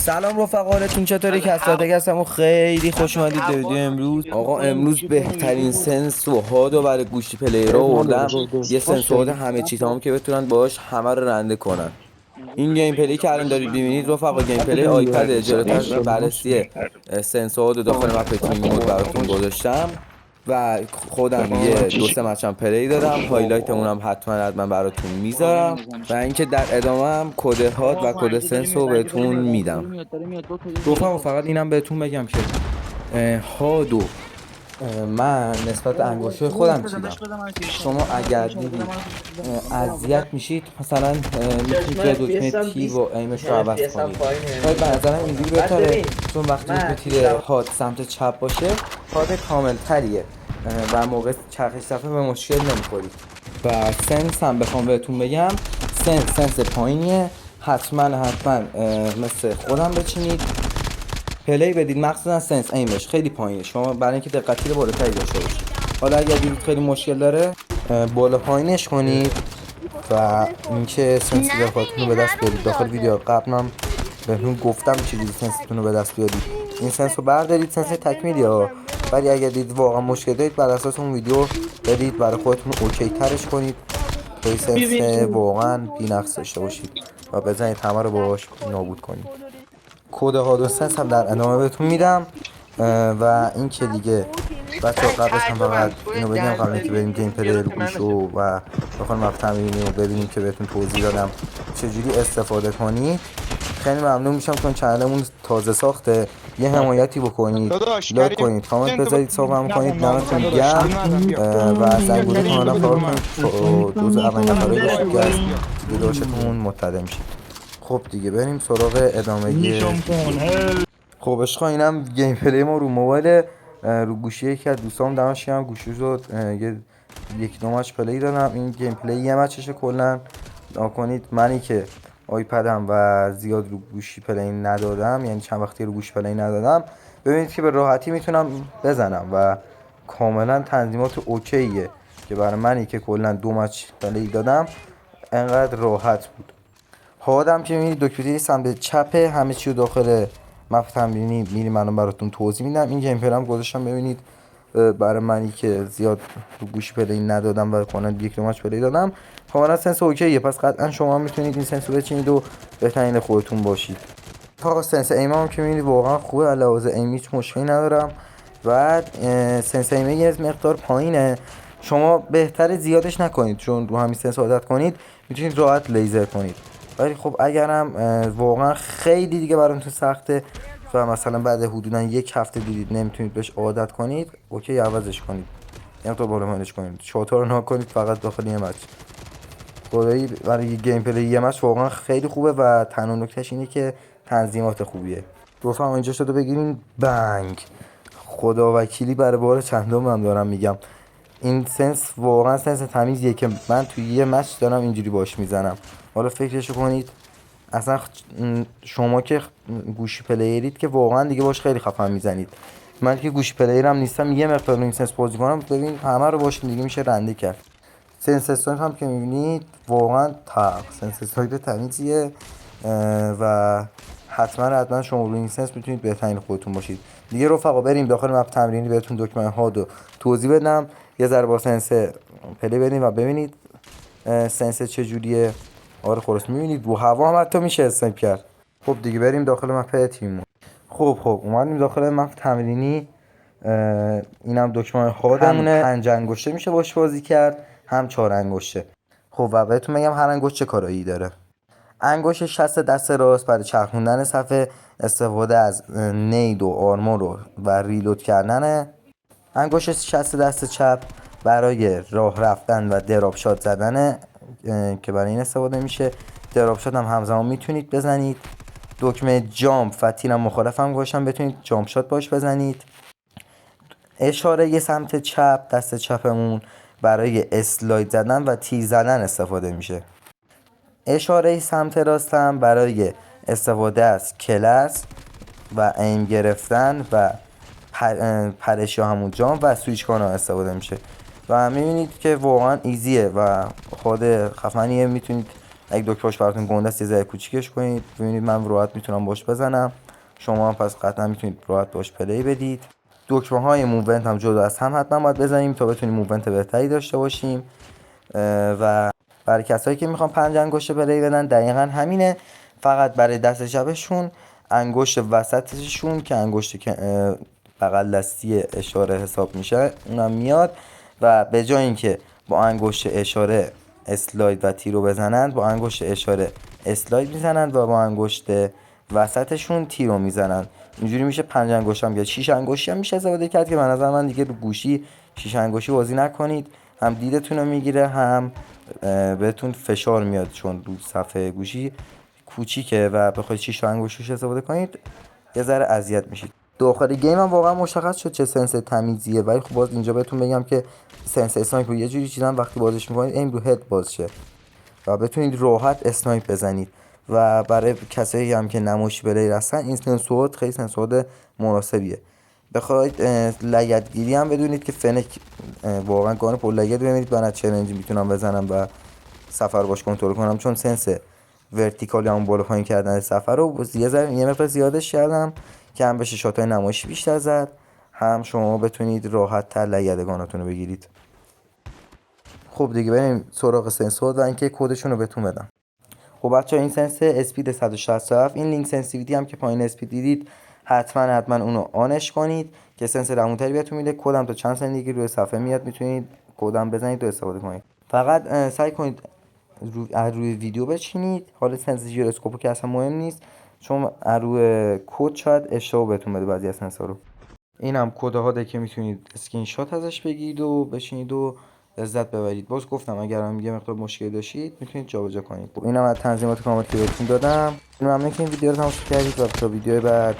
سلام رفقا، حالتون چطوری؟ کساتک هستم و خیلی خوش اومدید به ویدیو امروز. آقا امروز بهترین سنس و هادو برای گوشی پلیرها آوردم. یه سنس و هاد همه چی تمام که بتونن باش همه رو رنده کنن. این گیم پلی که الان دارید ببینید رفقا گیم پلی آیپد اجالتا بررسی سنس و هادو داخل مپ تیم مود براتون گذاشتم و خودم یه دو سه مچم پلی دادم. هایلایتمون هم حتما براتون میذارم و اینکه در ادامه هم کد هاد و کد سنس رو بهتون میدم. رفقا فقط اینم بهتون بگم که هادو من نسبت به انگشت خودم چیدم. شما اگر دیدید اذیت میشید مثلا میتونید به دکمه تی و ایمش رو عوض کنید. ولی به نظرم اینجوری بهتره، چون وقتی دکمه تی هاد سمت چپ باشه هاد کامل تریه و موقع چرخش صفحه به مشکل نمیخورید. و سنس هم بخوام بهتون بگم، سنس پایینیه. حتما مثل خودم بچینید، پلی بدید، مخصوصا سنس ایمش خیلی پایینه. شما برای اینکه دقتی رو بالاتری داشته باشید، حالا اگر دیدید خیلی مشکل داره بالا پایینش کنید و اینکه سنس دفاعتون رو به دست بیارید. داخل ویدیو قبلم بهتون گفتم چجوری سنستون رو به دست بیارید. این سنس رو بردارید، سنس تکمیلی ها، ولی اگر دید واقعا مشکل دارید بر اساس اون ویدیو برید برای خودتون اوکی ترش کنید تا این سنس واقعا بی‌نقص داشته باشید و بزنید همه رو باهاش نابود کنید. کد هاد و سنس هم در ادامه بهتون میدم و این که دیگه بچه‌ها قبلش هم فقط اینو بگم قبل اینکه بریم گیم پلی رو گوشو و بخوام مپ تمرینی رو ببینیم که بهتون توضیح دادم چجوری استفاده کنید. خیلی ممنون میشم چون چنلمون تازه ساخته. یه حمایتی بکنید، لایک کنید، کامنت بذارید، صحبت کنید. دمتون گرم و از زنگوله کانال فالو کنید تا جزء اولین نفرایی باشید که از ویدیوهاشون مطلع میشید. خب دیگه بریم سراغ ادامه. خب عشقا اینم گیم پلی ما رو موبایل، رو گوشی یکی از دوستام دمش گرم گوشی رو یک دو مچ پلی دادم. این گیم پلی یه مچشه کلا نکنید. منی که آیپدم و زیاد رو گوشی پلی ندادم، یعنی چند وقتی رو گوشی پلی ندادم، ببینید که به راحتی میتونم بزنم و کاملا تنظیمات اوکیه که برای منی که کلا دو مچ پلی دادم انقدر راحت بود. هادم که میبینید دکمه سمت چپه، همه چی رو داخل مپ تمرینی میریم الان براتون توضیح میدم. این گیم پلی هم گذاشتم ببینید برای منی که زیاد رو گوشی پلی ندادم و کلا یک دو مچ پلی دادم کاملا سنس اوکیه. پس قطعا شما میتونید این سنس رو بچینید و بهترین خودتون باشید. تا سنس ایم هم که میبینید واقعا خوبه، علاوه ایم هیچ مشکلی ندارم و سنس ایم یه مقدار پایینه. شما بهتره زیادش نکنید، چون رو همین سنس عادت کنید میتونید راحت لیزر کنید. ولی خب اگرم واقعا خیلی دیگه براتون سخته و مثلا بعد حدودا یک هفته دیدید نمیتونید بهش عادت کنید، اوکی عوضش کنید، یعنی تو بالا پایینش کنید، شات‌ها رو نکنید فقط داخل یه مچ. خدایی برای گیم پلی یه مچ واقعا خیلی خوبه و تنها نکتهش اینه که تنظیمات خوبیه. رفقا اینجا شده بگیرین بنگ، خدا وکیلی برای بار چندم هم دارم میگم. این سنس واقعا سنس تمیزیه که من توی یه مچ دارم اینجوری باش میزنم. حالا فکرشو کنید اصلا شما که گوشی پلیرید که واقعا دیگه باش خیلی خفن میزنید. من که گوشی پلیرم نیستم یه مقدار این سنس بازی کنم ببین همه رو باش دیگه میشه رنده کرد. سنس استایل هم که میبینید واقعا سنس استایل تمیزیه و حتما شما روی این سنس میتونید بهترین خودتون باشید. دیگه رفقا بریم داخل مپ تمرینی بهتون دکمه هادو توضیح بدم، یه ذره با سنس پلی بدیم و ببینید سنس چجوریه. آره خلاص میبینید رو هوا هم حتی میشه اسنیپ کرد. خب دیگه بریم داخل مپ تیممون. خب اومدیم داخل مپ تمرینی. اینم دکمه هادمونه، 5 انگشته میشه باش بازی کرد، هم 4 انگشته. خب و بهتون میگم هر انگشت چه کارایی داره. انگشت شست دست راست برای چرخوندن صفحه، استفاده از نید و آرمور و ریلود کردنه. انگشت شست دست چپ برای راه رفتن و دراپ شات زدنه که برای این استفاده میشه. دراپ شات هم همزمان میتونید بزنید. دکمه جامپ و تیرم مخالفم گوشم بتونید جامپ شات باش بزنید. اشاره یه سمت چپ دست چپمون برای اسلاید زدن و تیر زدن استفاده میشه. اشاره سمت راستم برای استفاده از کلاس و ایم گرفتن و پرش یا همون جامپ و سویچ کانال استفاده میشه و میبینید که واقعا ایزیه و خود خفنیه. میتونید اگه دکترش براتون گنده است یه ذره کوچیکش کنید، ببینید من راحت میتونم باش بزنم، شما هم پس قطعا میتونید راحت باش پلی بدید. دکمه های موومنت هم جدا از هم حتما باید بزنیم تا بتونیم موومنت بهتری داشته باشیم. و برای کسایی که میخوان 5 انگشت پلی بدن دقیقا همینه، فقط برای دست چپشون انگشت وسطشون که انگشت بغل دستی اشاره حساب میشه اونم میاد و به جای اینکه با انگشت اشاره اسلاید و تیرو بزنند با انگشت اشاره اسلاید میزنند و با انگشت وسطشون تیرو میزنند. اینجوری میشه 5 انگشت هم یا 6 انگشتی هم میشه استفاده کرد که به نظر من دیگه رو گوشی 6 انگشتی بازی نکنید، هم دیدتون رو میگیره هم بهتون فشار میاد چون رو صفحه گوشی کوچیکه و بخواید 6 انگشتش استفاده کنید یه ذره اذیت میشید. داخل گیم هم واقعا مشخص شد چه سنس تمیزیه، ولی خب باز اینجا بهتون بگم که سنس اسنایپ رو یه جوری چیدن وقتی بازش میکنید این رو هد باز شه و بتونید راحت اسنایپ بزنید. و برای کسایی هم که نمایشی پلیر هستن این سنسور خیلی سنسور مناسبیه. بخواید لگدگیری هم بدونید که فنک واقعا گان پر لگد ببینید من از چالنج میتونم بزنم و سفر باش کنترل کنم، چون سنس ورتیکال یا اون بالا پایین کردن سفر رو یه مقدار زیادش کردم که هم بشه شاتای نمایشی بیشتر زد، هم شما بتونید راحت تر لگدگاناتون رو بگیرید. خب دیگه بریم سراغ سنسور و اینکه کدشون رو بهتون بدم. خب بچه‌ها این سنس اسپید 167 این لینک سنسیتیویتی هم که پایین اسپید دیدید حتما اونو آنش کنید که سنس روونتری بهتون میده. کدم تا چند ثانیه روی صفحه میاد میتونید کدم بزنید و استفاده کنید. فقط سعی کنید روی ویدیو بچینید. حالا سنس ژیروسکوپو که اصلا مهم نیست چون روی کد شاید اشتباه بهتون بده بعضی از سنسا رو. این هم کد ها که میتونید اسکرین شات ازش بگیرید و بشینید و لذت ببرید. باز گفتم اگر هم یه مقدار مشکلی داشتید میتونید جابجا کنید. اینم از تنظیمات کامل که بهتون دادم. ممنون که این ویدیو رو تماشا کردید و تا ویدیو بعد